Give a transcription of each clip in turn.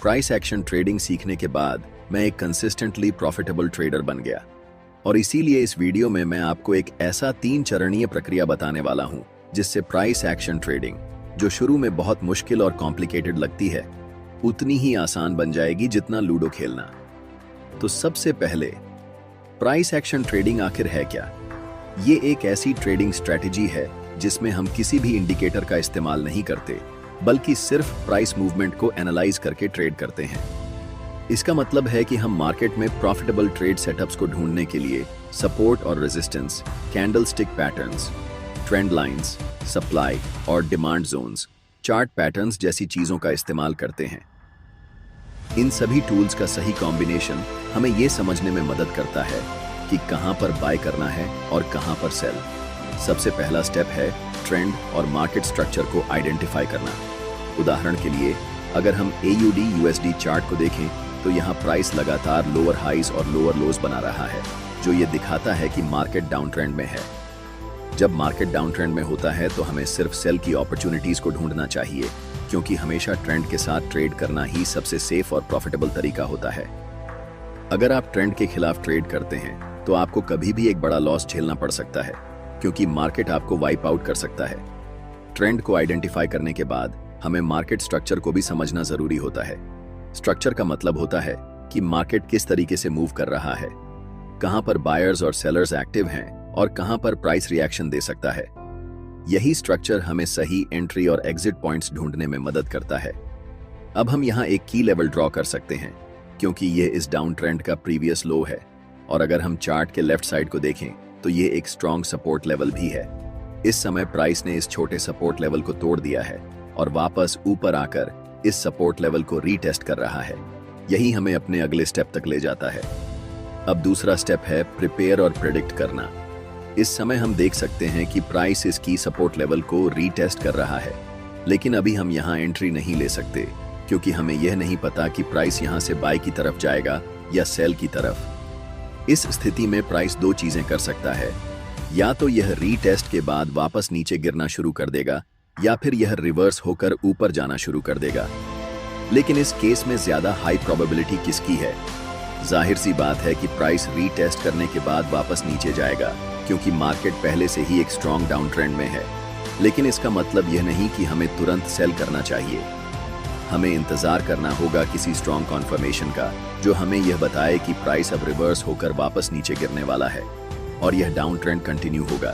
Price action trading सीखने के बाद मैं एक कंसिस्टेंटली प्रॉफिटेबल ट्रेडर बन गया। और इसीलिए इस वीडियो में मैं आपको एक ऐसा 3 चरणीय प्रक्रिया बताने वाला हूं जिससे प्राइस एक्शन ट्रेडिंग, जो शुरू में बहुत मुश्किल और कॉम्प्लिकेटेड लगती है, उतनी ही आसान बन जाएगी जितना लूडो खेलना। तो सबसे पहले, प्राइस एक्शन ट्रेडिंग आखिर है क्या? ये एक ऐसी ट्रेडिंग स्ट्रेटेजी है जिसमें हम किसी भी इंडिकेटर का इस्तेमाल नहीं करते, बल्कि सिर्फ प्राइस मूवमेंट को एनालाइज करके ट्रेड करते हैं। इसका मतलब है कि हम मार्केट में प्रॉफिटेबल ट्रेड सेटअप्स को ढूंढने के लिए सपोर्ट और resistance, candlestick patterns, trend lines, supply और डिमांड जोन्स, चार्ट पैटर्न्स जैसी चीजों का इस्तेमाल करते हैं। इन सभी टूल्स का सही कॉम्बिनेशन हमें यह समझने में मदद करता है कि कहां पर बाय करना है और कहां पर सेल। सबसे पहला स्टेप है ट्रेंड और मार्केट स्ट्रक्चर को आइडेंटिफाई करना। उदाहरण के लिए, अगर हम AUD USD चार्ट को देखें तो यहाँ प्राइस लगातार लोअर हाइज और लोअर लोज बना रहा है, जो ये दिखाता है कि मार्केट डाउन ट्रेंड में है। जब मार्केट डाउन ट्रेंड में होता है तो हमें सिर्फ सेल की अपॉर्चुनिटीज को ढूंढना चाहिए, क्योंकि हमेशा ट्रेंड के साथ ट्रेड करना ही सबसे सेफ और प्रॉफिटेबल तरीका होता है। अगर आप ट्रेंड के खिलाफ ट्रेड करते हैं तो आपको कभी भी एक बड़ा लॉस झेलना पड़ सकता है, क्योंकि मार्केट आपको वाइप आउट कर सकता है। ट्रेंड को आइडेंटिफाई करने के बाद हमें मार्केट स्ट्रक्चर को भी समझना जरूरी होता है। स्ट्रक्चर का मतलब होता है कि मार्केट किस तरीके से मूव कर रहा है, कहां पर बायर्स और सेलर्स एक्टिव हैं और कहां पर प्राइस रिएक्शन दे सकता है। यही स्ट्रक्चर हमें सही एंट्री और एग्जिट पॉइंट्स ढूंढने में मदद करता है। अब हम यहां एक की लेवल ड्रॉ कर सकते हैं, क्योंकि यह इस डाउन ट्रेंड का प्रीवियस लो है, और अगर हम चार्ट के लेफ्ट साइड को देखें तो ये एक स्ट्रॉन्ग सपोर्ट लेवल भी है। इस समय प्राइस ने इस छोटे सपोर्ट लेवल को तोड़ दिया है और वापस ऊपर आकर इस सपोर्ट लेवल को रीटेस्ट कर रहा है। यही हमें अपने अगले स्टेप तक ले जाता है। अब दूसरा स्टेप है प्रिपेयर और प्रेडिक्ट करना। इस समय हम देख सकते हैं कि प्राइस इसकी सपोर्ट लेवल को रीटेस्ट कर रहा है, लेकिन अभी हम यहाँ एंट्री नहीं ले सकते, क्योंकि हमें यह नहीं पता कि प्राइस यहाँ से बाय की तरफ जाएगा या सेल की तरफ। इस स्थिति में प्राइस 2 चीजें कर सकता है, या तो यह रीटेस्ट के बाद वापस नीचे गिरना शुरू कर देगा, या फिर यह रिवर्स होकर ऊपर जाना शुरू कर देगा। लेकिन इस केस में ज्यादा हाई प्रोबेबिलिटी किसकी है? जाहिर सी बात है कि प्राइस रीटेस्ट करने के बाद वापस नीचे जाएगा, क्योंकि मार्केट पहले से ही एक स्ट्रॉन्ग डाउन ट्रेंड में है। लेकिन इसका मतलब यह नहीं कि हमें तुरंत सेल करना चाहिए। हमें इंतजार करना होगा किसी स्ट्रॉन्ग कॉन्फर्मेशन का, जो हमें यह बताए कि प्राइस अब रिवर्स होकर वापस नीचे गिरने वाला है और यह डाउन ट्रेंड कंटिन्यू होगा।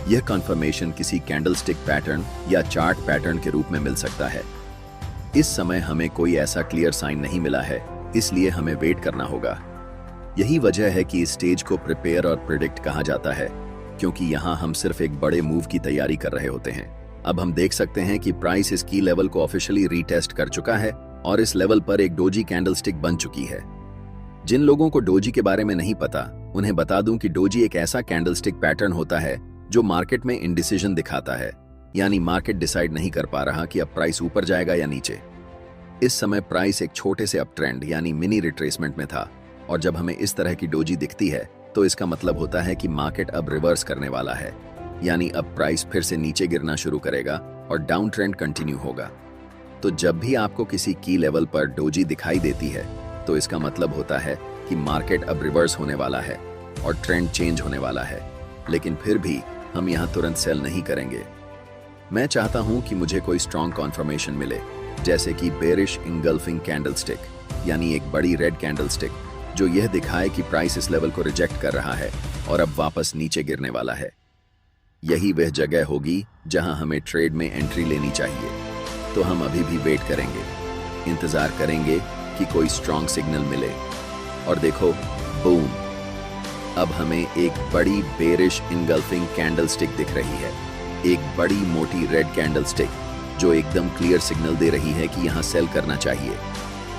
यह कॉन्फर्मेशन किसी कैंडलस्टिक पैटर्न या चार्ट पैटर्न के रूप में मिल सकता है। इस समय हमें कोई ऐसा क्लियर साइन नहीं मिला है, इसलिए हमें वेट करना होगा। यही वजह है कि इस स्टेज को प्रिपेयर और प्रिडिक्ट कहा जाता है, क्योंकि यहाँ हम सिर्फ एक बड़े मूव की तैयारी कर रहे होते हैं। अब हम देख सकते हैं कि प्राइस इस की लेवल को ऑफिशियली रीटेस्ट कर चुका है और इस लेवल पर एक डोजी कैंडलस्टिक बन चुकी है। जिन लोगों को डोजी के बारे में नहीं पता, उन्हें बता दूं कि डोजी एक ऐसा कैंडलस्टिक पैटर्न होता है जो मार्केट में इंडिसीजन दिखाता है, यानी मार्केट डिसाइड नहीं कर पा रहा कि अब प्राइस ऊपर जाएगा या नीचे। इस समय प्राइस एक छोटे से अप ट्रेंड यानी मिनी रिट्रेसमेंट में था, और जब हमें इस तरह की डोजी दिखती है तो इसका मतलब होता है कि मार्केट अब रिवर्स करने वाला है, यानी अब प्राइस फिर से नीचे गिरना शुरू करेगा और डाउन ट्रेंड कंटिन्यू होगा। तो जब भी आपको किसी की लेवल पर डोजी दिखाई देती है तो इसका मतलब होता है कि मार्केट अब रिवर्स होने वाला है और ट्रेंड चेंज होने वाला है। लेकिन फिर भी हम यहाँ तुरंत सेल नहीं करेंगे। मैं चाहता हूँ कि मुझे कोई स्ट्रॉन्ग कॉन्फर्मेशन मिले, जैसे कि बेरिश इंगल्फिंग कैंडलस्टिक, यानी एक बड़ी रेड कैंडलस्टिक जो यह दिखाए कि प्राइस इस लेवल को रिजेक्ट कर रहा है और अब वापस नीचे गिरने वाला है। यही वह जगह होगी जहां हमें ट्रेड में एंट्री लेनी चाहिए। तो हम अभी भी वेट करेंगे, इंतजार करेंगे कि कोई स्ट्रॉन्ग सिग्नल मिले। और देखो, बूम, अब हमें एक बड़ी बेरिश इंगल्फिंग कैंडलस्टिक दिख रही है, एक बड़ी मोटी रेड कैंडलस्टिक जो एकदम क्लियर सिग्नल दे रही है कि यहां सेल करना चाहिए।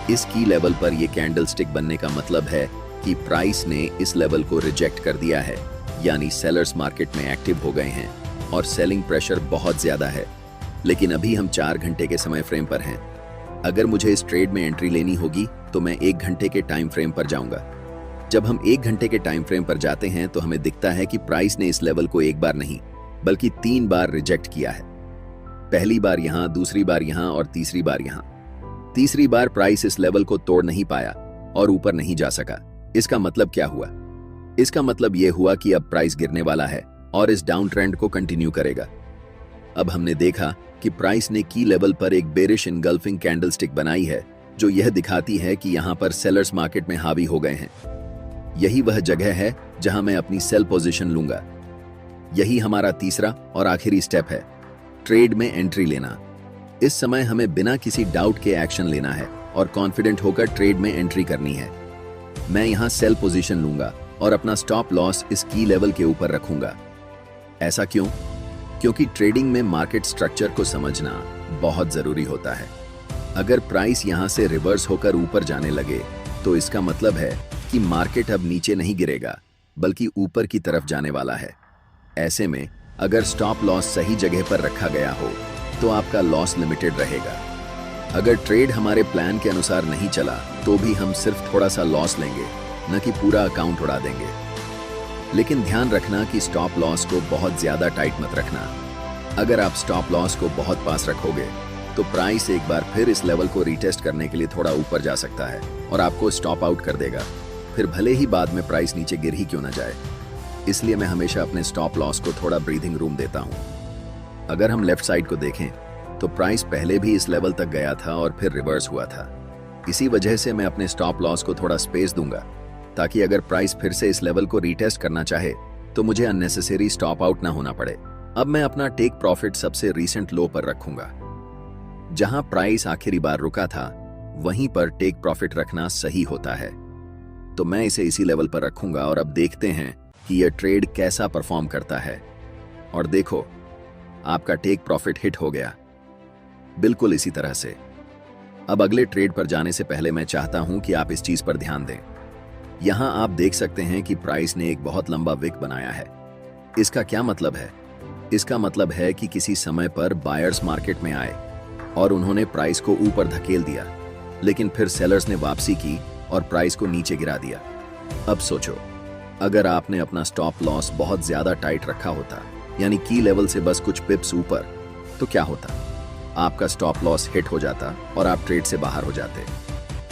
इस की लेवल पर यह कैंडलस्टिक बनने का मतलब है कि प्राइस ने इस लेवल को रिजेक्ट कर दिया है, यानी सेलर्स मार्केट में एक्टिव हो गए हैं और सेलिंग प्रेशर बहुत ज्यादा है। लेकिन अभी हम 4 घंटे के समय फ्रेम पर हैं। अगर मुझे इस ट्रेड में एंट्री लेनी होगी तो मैं 1 घंटे के टाइम फ्रेम पर जाऊंगा। जब हम 1 घंटे के टाइम फ्रेम पर जाते हैं तो हमें दिखता है कि प्राइस ने इस लेवल को एक बार नहीं बल्कि 3 बार रिजेक्ट किया है। पहली बार यहां, दूसरी बार यहां और तीसरी बार यहां। तीसरी बार प्राइस इस लेवल को तोड़ नहीं पाया और ऊपर नहीं जा सका। इसका मतलब क्या हुआ? इसका मतलब यह हुआ कि अब प्राइस गिरने वाला है और इस डाउन ट्रेंड को कंटिन्यू करेगा। अब हमने देखा कि प्राइस ने की लेवल पर एक बेरिश इनगल्फिंग कैंडलस्टिक बनाई है, जो यह दिखाती है कि यहां पर सेलर्स मार्केट में हावी हो गए हैं। यही वह जगह है जहां मैं अपनी सेल पोजीशन लूंगा। यही हमारा तीसरा और आखिरी स्टेप है, ट्रेड में एंट्री लेना। इस समय हमें बिना किसी डाउट के एक्शन लेना है और कॉन्फिडेंट होकर ट्रेड में एंट्री करनी है। मैं यहां सेल पोजीशन लूंगा और अपना स्टॉप लॉस इस की लेवल के ऊपर रखूंगा। ऐसा क्यों? क्योंकि ट्रेडिंग में मार्केट स्ट्रक्चर को समझना बहुत जरूरी होता है। अगर प्राइस यहां से रिवर्स होकर ऊपर जाने लगे तो इसका मतलब है कि मार्केट अब नीचे नहीं गिरेगा बल्कि ऊपर की तरफ जाने वाला है। ऐसे में अगर स्टॉप लॉस सही जगह पर रखा गया हो तो आपका लॉस लिमिटेड रहेगा। अगर ट्रेड हमारे प्लान के अनुसार नहीं चला तो भी हम सिर्फ थोड़ा सा लॉस लेंगे, न कि पूरा अकाउंट उड़ा देंगे। लेकिन ध्यान रखना कि स्टॉप लॉस को बहुत ज्यादा टाइट मत रखना। अगर आप स्टॉप लॉस को बहुत पास रखोगे तो प्राइस एक बार फिर इस लेवल को रीटेस्ट करने के लिए थोड़ा ऊपर जा सकता है और आपको स्टॉप आउट कर देगा। फिर भले ही बाद में प्राइस नीचे गिर ही क्यों ना जाए। इसलिए मैं हमेशा अपने स्टॉप लॉस को थोड़ा ब्रीथिंग रूम देता हूं। अगर हम लेफ्ट साइड को देखें तो प्राइस पहले भी इस लेवल तक गया था और फिर रिवर्स हुआ था। इसी वजह से मैं अपने स्टॉप लॉस को थोड़ा स्पेस दूंगा, ताकि अगर प्राइस फिर से इस लेवल को रीटेस्ट करना चाहे तो मुझे अननेसेसरी स्टॉप आउट ना होना पड़े। अब मैं अपना टेक प्रॉफिट सबसे रीसेंट लो पर रखूंगा। जहां प्राइस आखिरी बार रुका था वहीं पर टेक प्रॉफिट रखना सही होता है, तो मैं इसे इसी लेवल पर रखूंगा और अब देखते हैं कि यह ट्रेड कैसा परफॉर्म करता है। और देखो, आपका टेक प्रॉफिट हिट हो गया, बिल्कुल इसी तरह से। अब अगले ट्रेड पर जाने से पहले मैं चाहता हूं कि आप इस चीज पर ध्यान दें। यहां आप देख सकते हैं कि प्राइस ने एक बहुत लंबा विक बनाया है। इसका क्या मतलब है? इसका मतलब है कि किसी समय पर बायर्स मार्केट में आए और उन्होंने प्राइस को ऊपर धकेल दिया, लेकिन फिर सेलर्स ने वापसी की और प्राइस को नीचे गिरा दिया। अब सोचो, अगर आपने अपना स्टॉप लॉस बहुत ज्यादा टाइट रखा होता, यानी की लेवल से बस कुछ पिप्स ऊपर, तो क्या होता? आपका स्टॉप लॉस हिट हो जाता और आप ट्रेड से बाहर हो जाते,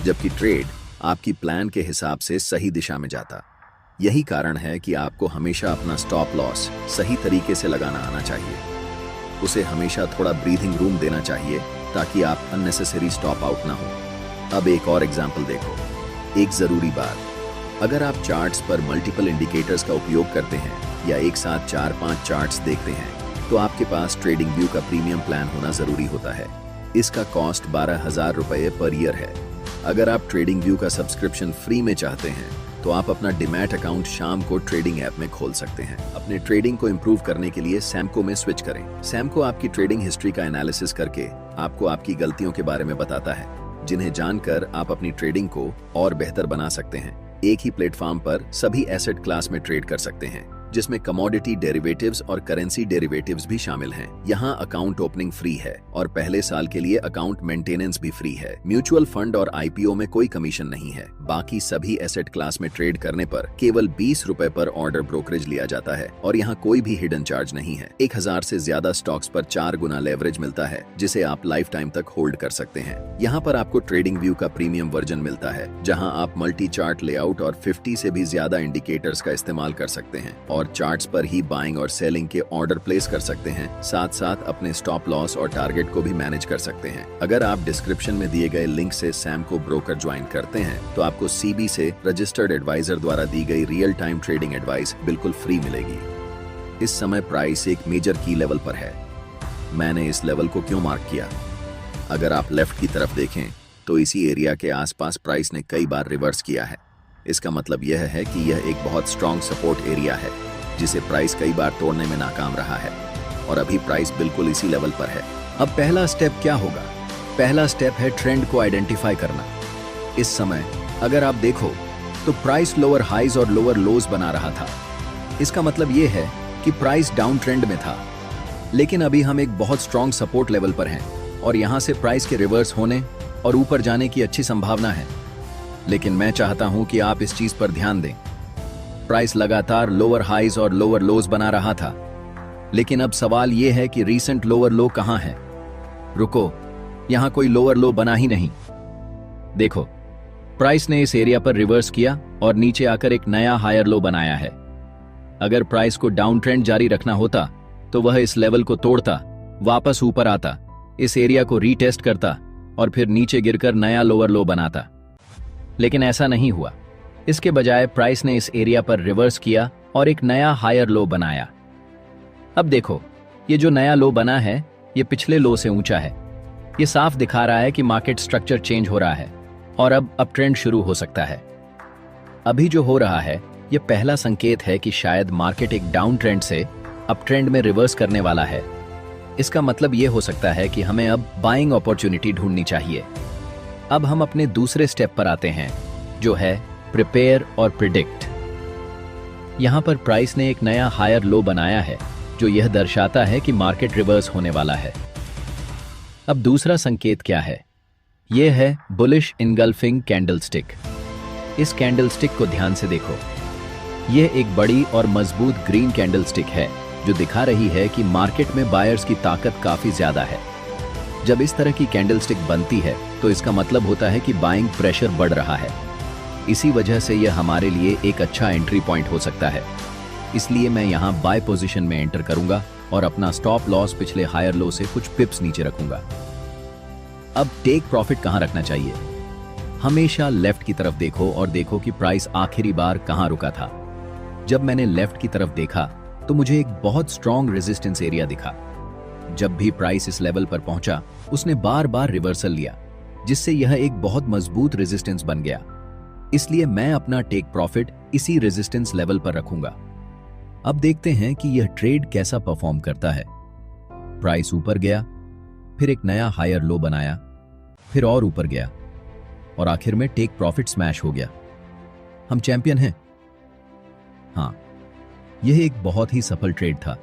जबकि ट्रेड आपकी प्लान के हिसाब से सही दिशा में जाता। यही कारण है कि आपको हमेशा अपना स्टॉप लॉस सही तरीके से लगाना आना चाहिए। उसे हमेशा थोड़ा ब्रीथिंग रूम देना चाहिए ताकि आप अननेसेसरी स्टॉप आउट ना हो। अब एक और एग्जांपल देखो। एक जरूरी बात, अगर आप चार्ट्स पर मल्टीपल इंडिकेटर्स का उपयोग करते हैं या एक साथ 4-5 चार्ट्स देखते हैं तो आपके पास ट्रेडिंग व्यू का प्रीमियम प्लान होना जरूरी होता है। इसका कॉस्ट 12,000 रुपए पर ईयर है। अगर आप ट्रेडिंग व्यू का सब्सक्रिप्शन फ्री में चाहते हैं तो आप अपना डीमैट अकाउंट शाम को ट्रेडिंग ऐप में खोल सकते हैं। अपने ट्रेडिंग को इंप्रूव करने के लिए सैमको में स्विच करें। सैमको आपकी ट्रेडिंग हिस्ट्री का एनालिसिस करके आपको आपकी गलतियों के बारे में बताता है, जिन्हें जानकर आप अपनी ट्रेडिंग को और बेहतर बना सकते हैं। एक ही प्लेटफॉर्म पर सभी एसेट क्लास में ट्रेड कर सकते हैं, जिसमें कमोडिटी डेरिवेटिव्स और करेंसी डेरिवेटिव्स भी शामिल हैं। यहाँ अकाउंट ओपनिंग फ्री है और पहले साल के लिए अकाउंट मेंटेनेंस भी फ्री है। म्यूचुअल फंड और आईपीओ में कोई कमीशन नहीं है। बाकी सभी एसेट क्लास में ट्रेड करने पर केवल 20 रुपए पर ऑर्डर ब्रोकरेज लिया जाता है और यहाँ कोई भी हिडन चार्ज नहीं है। 1000 से ज्यादा स्टॉक्स पर 4 गुना लेवरेज मिलता है, जिसे आप लाइफ टाइम तक होल्ड कर सकते हैं। यहाँ पर आपको ट्रेडिंग व्यू का प्रीमियम वर्जन मिलता है, जहाँ आप मल्टी चार्ट लेआउट और 50 से भी ज्यादा इंडिकेटर्स का इस्तेमाल कर सकते हैं और चार्ट्स पर ही बाइंग और सेलिंग के ऑर्डर प्लेस कर सकते हैं। साथ साथ अपने स्टॉप लॉस और टारगेट को भी मैनेज कर सकते हैं। अगर आप डिस्क्रिप्शन में दिए गए लिंक से सैमको ब्रोकर ज्वाइन करते हैं तो आपको सीबी से रजिस्टर्ड एडवाइजर द्वारा दी गई रियल टाइम ट्रेडिंग एडवाइस बिल्कुल फ्री मिलेगी। इस समय प्राइस एक मेजर की लेवल पर है। मैंने इस लेवल को क्यों मार्क किया? अगर आप लेफ्ट की तरफ देखें तो इसी एरिया के आसपास प्राइस ने कई बार रिवर्स किया है। इसका मतलब यह है कि यह एक बहुत स्ट्रॉन्ग सपोर्ट एरिया है, जिसे प्राइस कई बार तोड़ने में नाकाम रहा है और अभी प्राइस बिल्कुल इसी लेवल पर है। अब पहला स्टेप क्या होगा? पहला स्टेप है ट्रेंड को आइडेंटिफाई करना। इस समय अगर आप देखो तो प्राइस लोअर हाईज और लोअर लोज बना रहा था। इसका मतलब यह है कि प्राइस डाउन ट्रेंड में था, लेकिन अभी हम एक बहुत स्ट्रॉन्ग सपोर्ट लेवल पर हैं और यहां से प्राइस के रिवर्स होने और ऊपर जाने की अच्छी संभावना है। लेकिन मैं चाहता हूं कि आप इस चीज पर ध्यान दें। प्राइस लगातार लोअर हाईज और लोअर लोज बना रहा था, लेकिन अब सवाल यह है कि रीसेंट लोअर लो कहां है? रुको, यहां कोई लोअर लो बना ही नहीं। देखो, प्राइस ने इस एरिया पर रिवर्स किया और नीचे आकर एक नया हायर लो बनाया है। अगर प्राइस को डाउन ट्रेंड जारी रखना होता तो वह इस लेवल को तोड़ता, वापस ऊपर आता, इस एरिया को रीटेस्ट करता और फिर नीचे गिरकर नया लोअर लो बनाता। लेकिन ऐसा नहीं हुआ। इसके बजाय प्राइस ने इस एरिया पर रिवर्स किया और एक नया हायर लो बनाया। अब देखो, ये जो नया लो बना है ये पिछले लो से ऊंचा है। ये साफ दिखा रहा है कि मार्केट स्ट्रक्चर चेंज हो रहा है और अब अप ट्रेंड शुरू हो सकता है। अभी जो हो रहा है ये पहला संकेत है कि शायद मार्केट एक डाउन ट्रेंड से अप ट्रेंड में रिवर्स करने वाला है। इसका मतलब ये हो सकता है कि हमें अब बाइंग अपॉर्चुनिटी ढूंढनी चाहिए। अब हम अपने दूसरे स्टेप पर आते हैं, जो है प्रिपेयर और प्रिडिक्ट। यहां पर प्राइस ने एक नया हायर लो बनाया है जो यह दर्शाता है कि मार्केट रिवर्स होने वाला है। अब दूसरा संकेत क्या है? यह है बुलिश इनगल्फिंग कैंडलस्टिक। इस कैंडलस्टिक को ध्यान से देखो। यह एक बड़ी और मजबूत ग्रीन कैंडलस्टिक है जो दिखा रही है कि मार्केट में बायर्स की ताकत काफी ज्यादा है। जब इस तरह की कैंडलस्टिक बनती है तो इसका मतलब होता है कि बाइंग प्रेशर बढ़ रहा है। इसी वजह से यह हमारे लिए एक अच्छा एंट्री पॉइंट हो सकता है। इसलिए मैं यहां बाय पोजीशन में एंटर करूंगा और अपना स्टॉप लॉस पिछले हायर लो से कुछ पिप्स नीचे रखूंगा। अब टेक प्रॉफिट कहां रखना चाहिए? हमेशा लेफ्ट की तरफ देखो और देखो कि प्राइस आखिरी बार कहां रुका था। जब मैंने लेफ्ट की तरफ देखा तो मुझे एक बहुत स्ट्रॉन्ग रेजिस्टेंस एरिया दिखा। जब भी प्राइस इस लेवल पर पहुंचा उसने बार बार रिवर्सल लिया, जिससे यह एक बहुत मजबूत रेजिस्टेंस बन गया। इसलिए मैं अपना टेक प्रॉफिट इसी रेजिस्टेंस लेवल पर रखूंगा। अब देखते हैं कि यह ट्रेड कैसा परफॉर्म करता है। प्राइस ऊपर गया, फिर एक नया हायर लो बनाया, फिर और ऊपर गया और आखिर में टेक प्रॉफिट स्मैश हो गया। हम चैंपियन हैं। हाँ, यह एक बहुत ही सफल ट्रेड था।